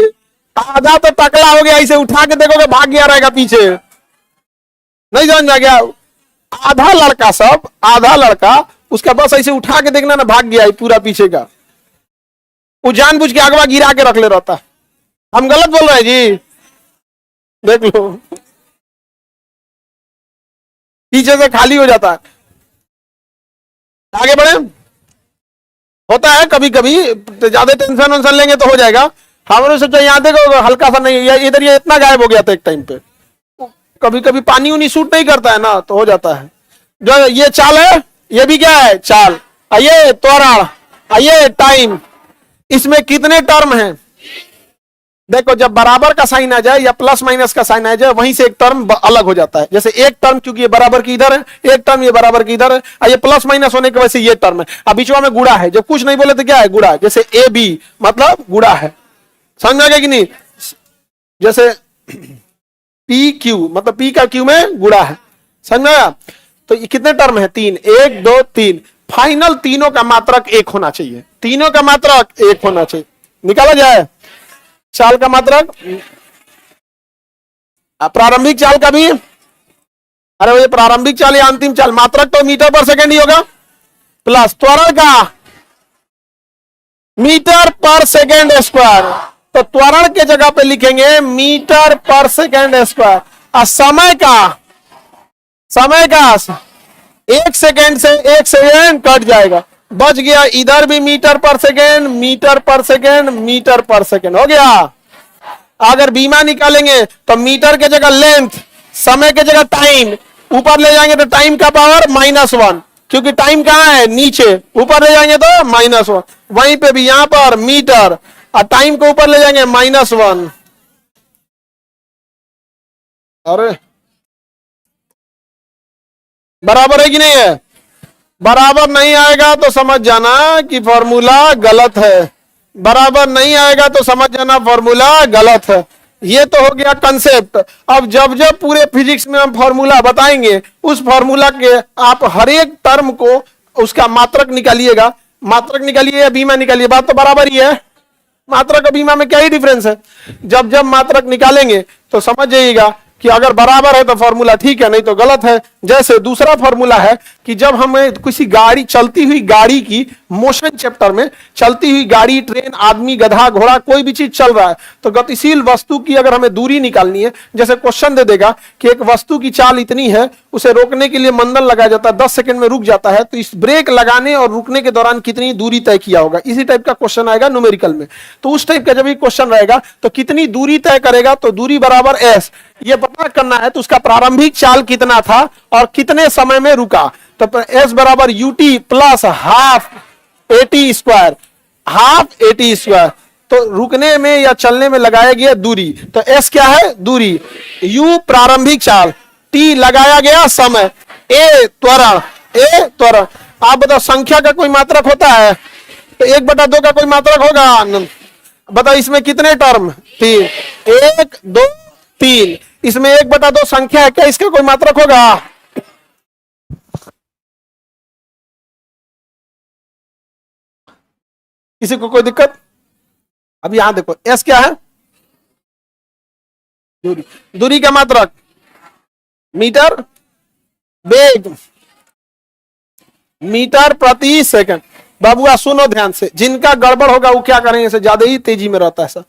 आधा तो टकला हो गया, इसे उठा के देखोगे भाग गया रहेगा पीछे। नहीं समझ में गया? आधा लड़का सब, आधा लड़का उसका बस ऐसे उठा के देखना ना, भाग गया है पूरा पीछे का। वो जानबूझ के अगवा गिरा के रख ले रहता है। हम गलत बोल रहे हैं जी? देख लो पीछे से खाली हो जाता है। आगे बढ़े। होता है कभी कभी, ज्यादा टेंशन वेंशन लेंगे तो हो जाएगा। हमारे सोचा यहाँ देखो हल्का सा नहीं, इधर ये इतना गायब हो गया था एक टाइम पे। कभी कभी पानी उनी सूट नहीं करता है ना, तो हो जाता है। जो ये चाल है, ये भी क्या है? चाल। आइए त्वरण, आइए टाइम। इसमें कितने टर्म हैं? देखो जब बराबर का साइन आ जाए या प्लस माइनस का साइन आ जाए, वहीं से एक टर्म अलग हो जाता है। जैसे एक टर्म, क्योंकि ये बराबर की इधर है, एक टर्म ये बराबर की इधर है, ये प्लस माइनस होने की वजह से ये टर्म है। अब बीच में गुड़ा है, जब कुछ नहीं बोले तो क्या है? गुड़ा। जैसे ए बी मतलब गुड़ा है। समझ में आ गया कि नहीं? जैसे पी क्यू मतलब पी का क्यू में गुड़ा है। समझ में आया? तो ये कितने टर्म है? 3, 1 2 3। फाइनल तीनों का मात्रक एक होना चाहिए, तीनों का मात्रक एक होना चाहिए। निकाला जाए चाल का मात्रक, प्रारंभिक चाल का भी, अरे ये प्रारंभिक चाल या अंतिम चाल, मात्रक तो मीटर पर सेकेंड ही होगा, प्लस त्वरण का मीटर पर सेकेंड स्क्वायर, तो त्वरण के जगह पे लिखेंगे मीटर पर सेकेंड स्क्वायर। और समय का एक सेकेंड से एक सेकेंड कट जाएगा, बच गया इधर भी मीटर पर सेकेंड, मीटर पर सेकेंड, मीटर पर सेकेंड, हो गया। अगर बीमा निकालेंगे तो मीटर के जगह लेंथ, समय के जगह टाइम, ऊपर ले जाएंगे तो टाइम का पावर -1, क्योंकि टाइम कहां है नीचे, ऊपर ले जाएंगे तो -1, वहीं पे भी यहां पर मीटर और टाइम को ऊपर ले जाएंगे -1। अरे बराबर है कि नहीं है? बराबर नहीं आएगा तो समझ जाना कि फॉर्मूला गलत है, बराबर नहीं आएगा तो समझ जाना फॉर्मूला गलत है। ये तो हो गया कंसेप्ट। अब जब जब पूरे फिजिक्स में हम फॉर्मूला बताएंगे, उस फॉर्मूला के आप हर एक टर्म को उसका मात्रक निकालिएगा, मात्रक निकालिए या बीमा निकालिए, बात तो बराबर ही है। मात्रक और बीमा में क्या ही डिफरेंस है? जब जब मात्रक निकालेंगे तो समझ जाइएगा कि अगर बराबर है तो फॉर्मूला ठीक है, नहीं तो गलत है। जैसे दूसरा फॉर्मूला है कि जब हमें किसी गाड़ी, चलती हुई गाड़ी की मोशन चैप्टर में, चलती हुई गाड़ी, ट्रेन, आदमी, गधा, घोड़ा, कोई भी चीज चल रहा है, तो गतिशील वस्तु की अगर हमें दूरी निकालनी है, जैसे क्वेश्चन दे देगा कि एक वस्तु की चाल इतनी है, उसे रोकने के लिए मंदन लगाया जाता है, 10 सेकंड में रुक जाता है, तो इस ब्रेक लगाने और रुकने के दौरान कितनी दूरी तय किया होगा, इसी टाइप का क्वेश्चन आएगा न्यूमेरिकल में। तो उस टाइप का जब ये क्वेश्चन रहेगा तो कितनी दूरी तय करेगा, तो दूरी बराबर एस, ये पता करना है तो उसका प्रारंभिक चाल कितना था और कितने समय में रुका, तो एस बराबर UT plus half eighty square, half eighty square. तो रुकने में या चलने में लगाया गया दूरी, तो एस क्या है? दूरी, यू प्रारंभिक चाल, टी लगाया गया समय, ए त्वरण। आप बताओ संख्या का कोई मात्रक होता है? तो 1/2 का कोई मात्रक होगा? बताओ इसमें कितने टर्म? 3, 1 2 3, इसमें 1/2 संख्या है, क्या इसका कोई मात्रक होगा? किसी को कोई दिक्कत? अब यहां देखो एस क्या है? दूरी, दूरी का मात्रक मीटर, वेग मीटर प्रति सेकंड। बाबुआ सुनो ध्यान से, जिनका गड़बड़ होगा वो क्या करेंगे, इसे ज्यादा ही तेजी में रहता है सर।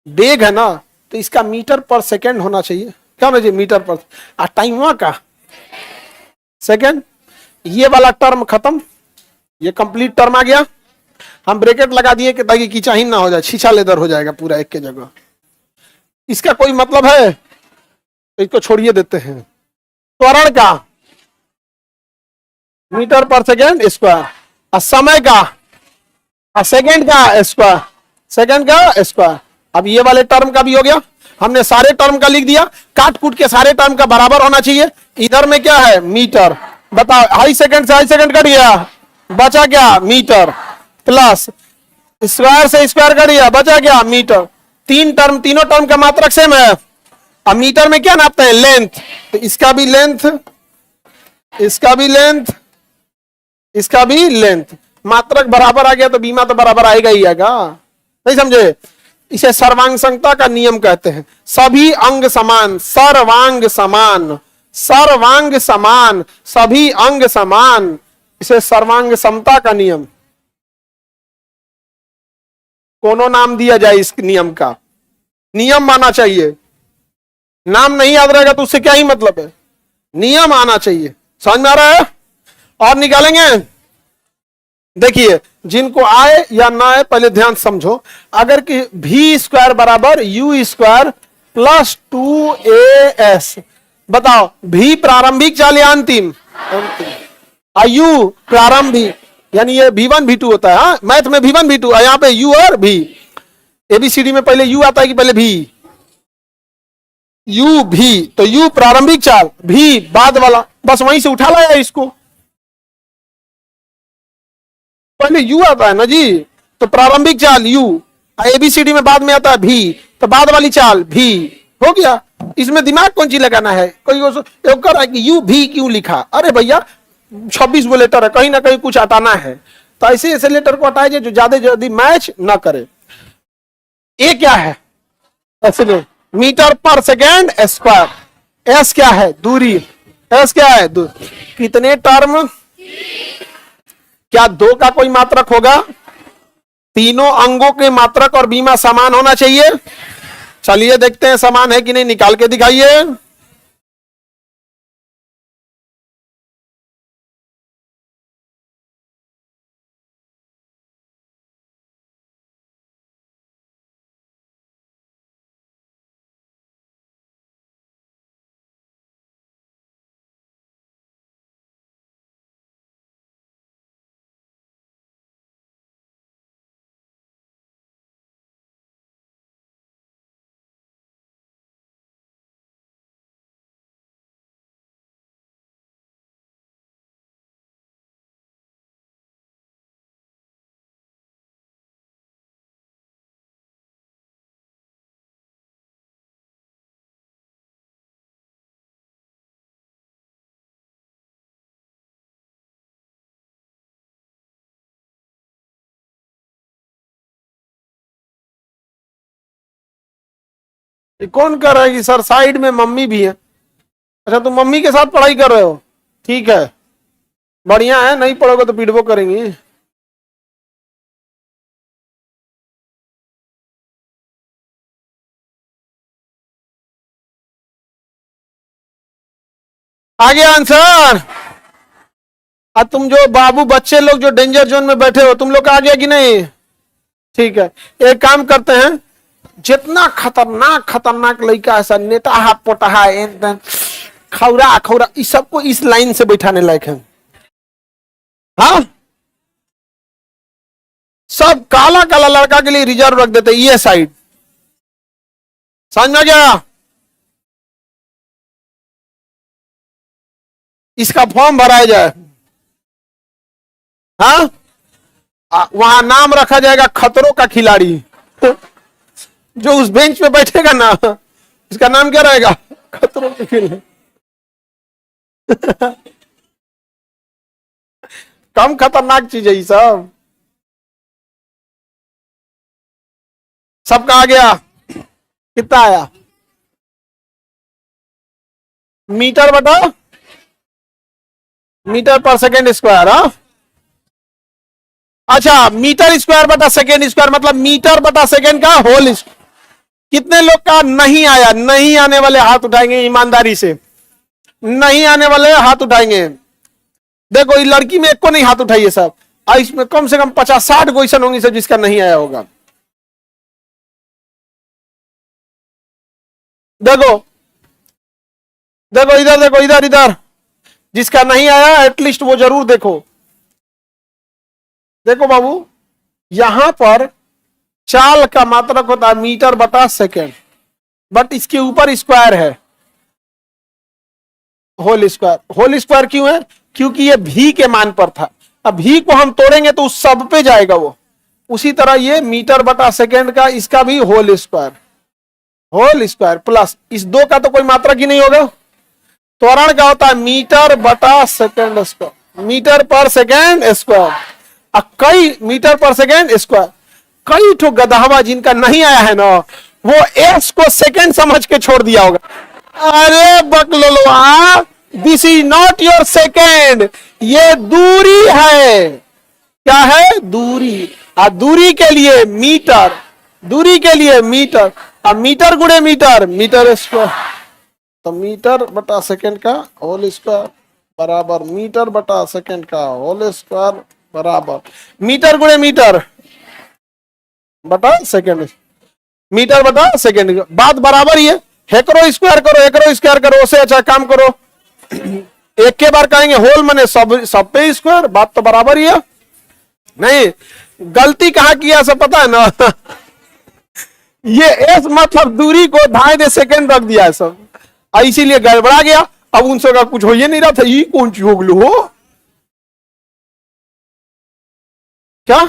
वेग है ना, तो इसका मीटर पर सेकंड होना चाहिए, क्या होना चाहिए? मीटर पर। टाइम का सेकंड, ये वाला टर्म खत्म, ये कंप्लीट टर्म आ गया। हम ब्रैकेट लगा दिए कि ताकि कीचाहीन ना हो जाए, छीछा लेदर हो जाएगा पूरा एक के जगह। इसका कोई मतलब है? तो इसको छोड़िए देते हैं। त्वरण का मीटर पर सेकेंड स्क्वायर, और समय का सेकंड का स्क्वायर, सेकंड का स्क्वायर। अब ये वाले टर्म का भी हो गया, हमने सारे टर्म का लिख दिया, काट कूट के सारे टर्म का बराबर होना चाहिए। इधर में क्या है? मीटर। बताओ हाई सेकंड से हाई सेकंड कट गया, बचा क्या? मीटर, प्लस स्क्वायर से स्क्वायर कट गया, बचा क्या? मीटर। तीनों टर्म का मात्रक सेम है। अब मीटर में क्या नापते हैं? लेंथ, तो इसका भी लेंथ, इसका भी लेंथ, इसका भी लेंथ। मात्रक बराबर आ गया तो बीमा तो बराबर आएगा ही आएगा, नहीं समझे? इसे सर्वांग समता का नियम कहते हैं। सभी अंग समान, सर्वांग समान, सर्वांग समान, सभी अंग समान, इसे सर्वांग समता का नियम। कोनो नाम दिया जाए इस नियम का, नियम माना चाहिए। नाम नहीं याद रहेगा तो उससे क्या ही मतलब है? नियम आना चाहिए। समझ में आ रहा है? और निकालेंगे, देखिए जिनको आए या ना आए पहले ध्यान समझो। अगर कि v स्क्वायर बराबर u स्क्वायर प्लस 2as, बताओ v प्रारंभिक चाल या अंतिम? u प्रारंभिक, यानी ये v1 v2 होता है। हाँ, मैथ में v1 v2, यहां पे u और v। एबीसीडी में पहले u आता है कि पहले v? u v, तो u प्रारंभिक चाल, v बाद वाला, बस वहीं से उठा लाया इसको। पहले u आता है ना जी, तो प्रारंभिक चाल u, एबीसीडी में बाद में आता है v, तो बाद वाली चाल v। हो गया। इसमें दिमाग कौन सी लगाना है? कोई कर रहा है कि u v क्यों लिखा? अरे भैया 26 गो लेटर है, कहीं ना कहीं कुछ हटाना है, तो ऐसे ऐसे लेटर को हटाइए जो ज्यादा जल्दी मैच ना करे। ए क्या है? इसलिए मीटर पर सेकेंड स्क्वायर। एस क्या है? दूरी। एस क्या है? कितने टर्म? क्या दो का कोई मात्रक होगा? तीनों अंगों के मात्रक और बीमा समान होना चाहिए। चलिए देखते हैं समान है कि नहीं, निकाल के दिखाइए। कौन कर रहा है कि सर साइड में मम्मी भी है? अच्छा, तुम मम्मी के साथ पढ़ाई कर रहे हो, ठीक है, बढ़िया है, नहीं पढ़ोगे तो पीटबो करेंगी। आगे आंसर। अब तुम जो बाबू बच्चे लोग जो डेंजर जोन में बैठे हो, तुम लोग आ गया कि नहीं? ठीक है, एक काम करते हैं, जितना खतरनाक खतरनाक लड़का ऐसा नेता पोटा एकदम खौरा खौरा, इस सबको इस लाइन से बैठाने लायक है। हाँ, सब काला काला लड़का के लिए रिजर्व रख देते ये साइड। समझ में गया? इसका फॉर्म भराया जाए। हाँ, वहां नाम रखा जाएगा खतरों का खिलाड़ी। जो उस बेंच पे बैठेगा ना, इसका नाम क्या रहेगा? खतरों का खिलाड़ी। कम खतरनाक चीज है ये सब। सबका आ गया? कितना आया? मीटर बटा मीटर पर सेकेंड स्क्वायर। हाँ, अच्छा, मीटर स्क्वायर बटा सेकेंड स्क्वायर मतलब मीटर बटा सेकेंड का होल स्क्वायर। कितने लोग का नहीं आया? नहीं आने वाले हाथ उठाएंगे ईमानदारी से, नहीं आने वाले हाथ उठाएंगे। देखो, ये लड़की में एक को नहीं हाथ उठाइए सब, इसमें कम से कम 50-60 क्वेश्चन होंगे सब जिसका नहीं आया होगा। देखो देखो इधर, देखो इधर इधर, जिसका नहीं आया एटलीस्ट वो जरूर देखो। देखो बाबू, यहां पर चाल का मात्रक होता है मीटर बटा सेकेंड, बट इसके ऊपर स्क्वायर है, होल स्क्वायर। होल स्क्वायर क्यों है? क्योंकि ये भी के मान पर था। अब भी को हम तोड़ेंगे तो उस सब पे जाएगा वो। उसी तरह ये मीटर बटा सेकेंड का, इसका भी whole square, whole square plus इस दो का तो कोई मात्रक ही नहीं होगा। त्वरण क्या होता है? मीटर बटा सेकेंड स्क्वायर, मीटर पर सेकेंड स्क्वायर। कई मीटर पर सेकेंड स्क्वायर, कई ठो गधावा जिनका नहीं आया है ना, वो एस को सेकेंड समझ के छोड़ दिया होगा। अरे बकलोलवा, this is not your second, ये दूरी है। क्या है? दूरी। दूरी के लिए मीटर, दूरी के लिए मीटर, अब मीटर गुणे मीटर, मीटर स्क्वायर, तो मीटर बटा सेकेंड का होल स्क्वायर बराबर मीटर बटा सेकेंड का होल स्क्वायर बराबर मीटर गुणे मीटर बटा सेकेंड, मीटर बटा सेकेंड। बात बराबर ही है। एकरो स्क्वायर करो, एकरो स्क्वायर करो, उससे अच्छा काम करो, एक के बार कहेंगे होल मने सब पे स्क्वायर, बात तो बराबर ही है। नहीं, गलती कहां किया सब पता है ना? ये एस मतलब दूरी को 2.5 सेकेंड रख दिया है सब, इसीलिए गड़बड़ा गया। अब उनसे का कुछ हो ही नहीं रहा था, ये कौन चीज हो गलू हो क्या?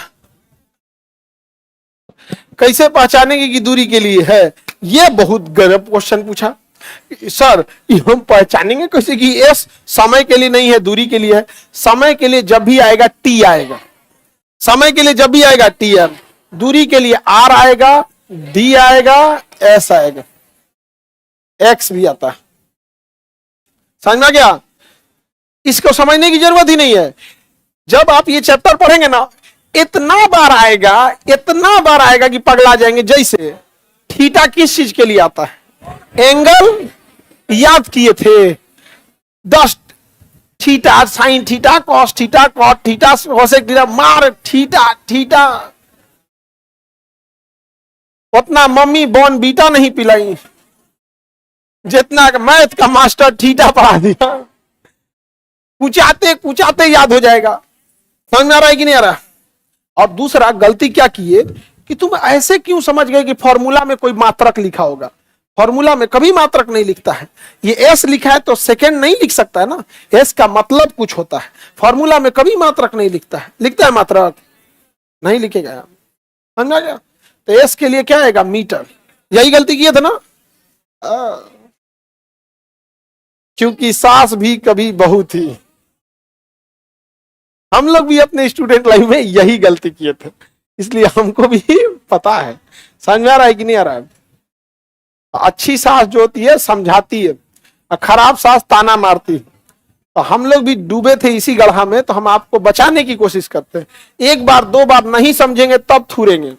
कैसे पहचानेंगे कि दूरी के लिए है? ये बहुत गलत क्वेश्चन पूछा। सर ये हम पहचानेंगे कैसे कि एस समय के लिए नहीं है, दूरी के लिए है? समय के लिए जब भी आएगा टी आएगा, समय के लिए जब भी आएगा टी आएगा, दूरी के लिए आर आएगा, डी आएगा, एस आएगा, एक्स भी आता है। समझ में आ गया? इसको समझने की जरूरत ही नहीं है। जब आप ये चैप्टर पढ़ेंगे ना, इतना बार आएगा कि पगला जाएंगे। जैसे थीटा किस चीज के लिए आता है? एंगल याद किए थे, 10 theta, sine theta, cos theta, cot theta, cosec theta, मार थीटा, थीटा। उतना मम्मी बॉर्न बीटा नहीं पिलाई जितना मैथ का मास्टर थीटा पढ़ा दिया। कुचाते याद हो जाएगा। समझ में आ रहा है कि नहीं आ रहा? और दूसरा गलती क्या किए कि तुम ऐसे क्यों समझ गए कि फॉर्मूला में कोई मात्रक लिखा होगा? फॉर्मूला में कभी मात्रक नहीं लिखता है। ये एस लिखा है तो सेकंड नहीं लिख सकता है ना, एस का मतलब कुछ होता है। फॉर्मूला में कभी मात्रक नहीं लिखता है। लिखता है मात्रक? नहीं लिखेगा। समझ आ गया? तो एस के लिए क्या आएगा? मीटर। यही गलती किए थे ना? क्योंकि सास भी कभी बहू थी। हम लोग भी अपने स्टूडेंट लाइफ में यही गलती किए थे, इसलिए हमको भी पता है। समझ में आ रहा है कि नहीं आ रहा है? अच्छी सास जो होती है समझाती है, और खराब सास ताना मारती है। तो हम लोग भी डूबे थे इसी गड्ढा में, तो हम आपको बचाने की कोशिश करते हैं। एक बार दो बार नहीं समझेंगे तब थूरेंगे।